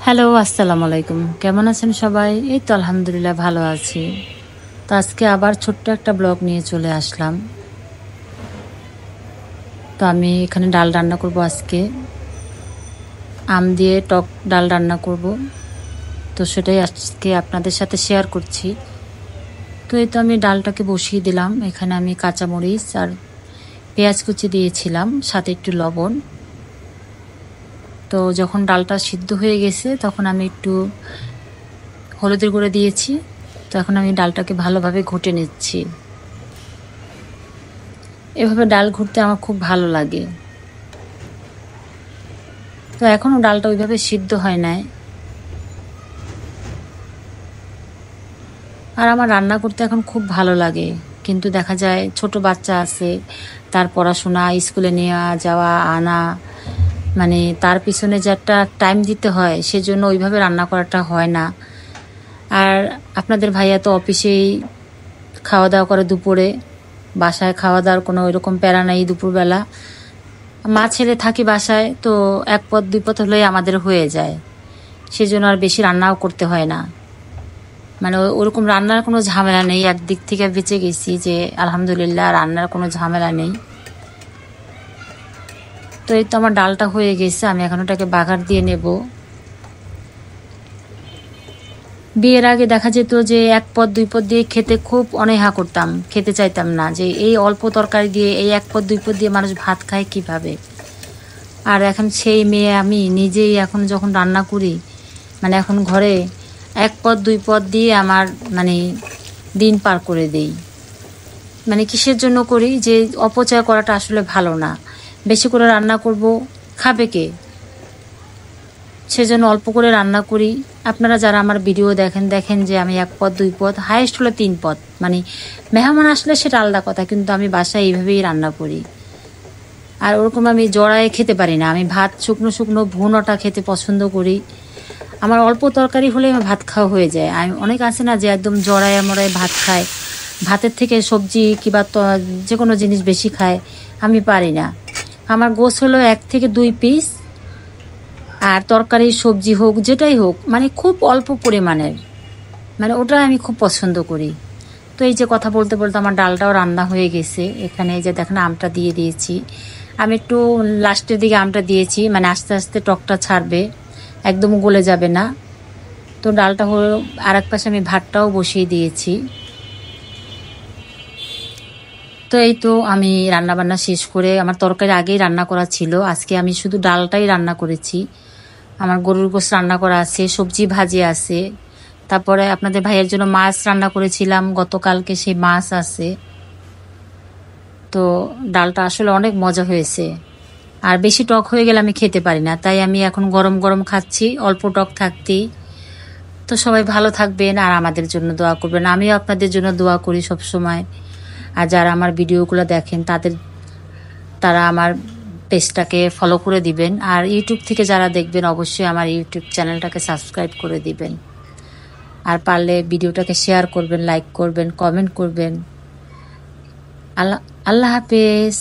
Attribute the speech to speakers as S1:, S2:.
S1: Hello, আসসালামু আলাইকুম। কেমন আছেন সবাই? এই তো আলহামদুলিল্লাহ ভালো আছি। তো আজকে আবার ছোট্ট একটা ব্লগ নিয়ে চলে আসলাম। তো আমি এখানে ডাল রান্না করব আজকে। আম দিয়ে টক ডাল রান্না করব। তো সেটাই আজকে আপনাদের সাথে শেয়ার করছি। তো এই তো আমি ডালটাকে বসিয়ে দিলাম। এখানে আমি কাঁচামরিচ আর পেঁয়াজ কুচি দিয়েছিলাম, সাথে একটু লবণ। তো যখন ডালটা সিদ্ধ হয়ে গেছে তখন আমি একটু হলুদের গুঁড়ো দিয়েছি। তো এখন আমি ডালটাকে ভালোভাবে ঘুটে নিচ্ছি। এভাবে ডাল ঘুরতে আমার খুব ভালো লাগে। তো এখনো ডালটা ওইভাবে সিদ্ধ হয় নাই। আর আমার রান্না করতে এখন খুব ভালো লাগে, কিন্তু দেখা যায় ছোট বাচ্চা আছে, তার পড়াশোনা, স্কুলে নিয়ে যাওয়া আনা, মানে তার পিছনে যে একটা টাইম দিতে হয়, সেজন্য ওইভাবে রান্না করাটা হয় না। আর আপনাদের ভাইয়া তো অফিসেই খাওয়া দাওয়া করে দুপুরে, বাসায় খাওয়া দাওয়ার কোনো ওইরকম প্যারা নাই দুপুরবেলা। মা ছেলে থাকি বাসায়, তো এক পদ দুই পদ হলেই আমাদের হয়ে যায়, সেজন্য আর বেশি রান্নাও করতে হয় না। মানে ওরকম রান্নার কোনো ঝামেলা নেই, একদিক থেকে বেঁচে গেছি যে আলহামদুলিল্লাহ রান্নার কোনো ঝামেলা নেই। তো এই তো আমার ডালটা হয়ে গেছে, আমি এখন ওটাকে বাগার দিয়ে নেব। বিয়ের আগে দেখা যেত যে এক পদ দুই পদ দিয়ে খেতে খুব অনীহা করতাম, খেতে চাইতাম না, যে এই অল্প তরকারি দিয়ে এই এক পদ দুই পদ দিয়ে মানুষ ভাত খায় কিভাবে। আর এখন সেই মেয়ে আমি নিজেই এখন যখন রান্না করি, মানে এখন ঘরে এক পদ দুই পদ দিয়ে আমার মানে দিন পার করে দেই। মানে কিসের জন্য করি, যে অপচয় করাটা আসলে ভালো না। বেশি করে রান্না করব, খাবে কে? সেজন্য অল্প করে রান্না করি। আপনারা যারা আমার ভিডিও দেখেন, দেখেন যে আমি এক পদ দুই পদ, হাইয়েস্ট হলো তিন পদ। মানে মেহমান আসলে সেটা আলাদা কথা, কিন্তু আমি বাসায় এইভাবেই রান্না করি। আর ওরকম আমি জড়ায়ে খেতে পারি না, আমি ভাত শুকনো শুকনো ভুনোটা খেতে পছন্দ করি। আমার অল্প তরকারি হলে আমার ভাত খাওয়া হয়ে যায়। আমি অনেক আছে না যে একদম জড়ায় মড়ায় ভাত খায়, ভাতের থেকে সবজি কিংবা যে কোনো জিনিস বেশি খায়, আমি পারি না। আমার গোছ হলো 1 থেকে 2 পিস, আর তরকারি সবজি হোক যেটাই হোক মানে খুব অল্প পরিমাণের, মানে ওটা আমি খুব পছন্দ করি। তো এই যে কথা বলতে বলতে আমার ডালটাও রান্না হয়ে গেছে। এখানে এই যে দেখেন আমটা দিয়ে দিয়েছি, আমি একটু লাস্টের দিকে আমটা দিয়েছি, মানে আস্তে আস্তে টকটা ছাড়বে, একদম গলে যাবে না। তো ডালটা হলো, আর এক পাশে আমি ভাতটাও বসিয়ে দিয়েছি। তো এই তো আমি রান্না বান্না শেষ করে, আমার তরকারি আগেই রান্না করা ছিল, আজকে আমি শুধু ডালটাই রান্না করেছি। আমার গরুর গোশত রান্না করা আছে, সবজি ভাজি আছে, তারপরে আপনাদের ভাইয়ের জন্য মাছ রান্না করেছিলাম গতকালকে, সেই মাছ আছে। তো ডালটা আসলে অনেক মজা হয়েছে। আর বেশি টক হয়ে গেলে আমি খেতে পারি না, তাই আমি এখন গরম গরম খাচ্ছি অল্প টক থাকতেই। তো সবাই ভালো থাকবেন আর আমাদের জন্য দোয়া করবেন, আমিও আপনাদের জন্য দোয়া করি সব সময়। আর যারা আমার ভিডিওগুলো দেখেন তারা আমার পেজটাকে ফলো করে দিবেন, আর ইউটিউব থেকে যারা দেখবেন অবশ্যই আমার ইউটিউব চ্যানেলটাকে সাবস্ক্রাইব করে দিবেন। আর পারলে ভিডিওটাকে শেয়ার করবেন, লাইক করবেন, কমেন্ট করবেন। আল্লাহ আল্লাহ হাফেজ।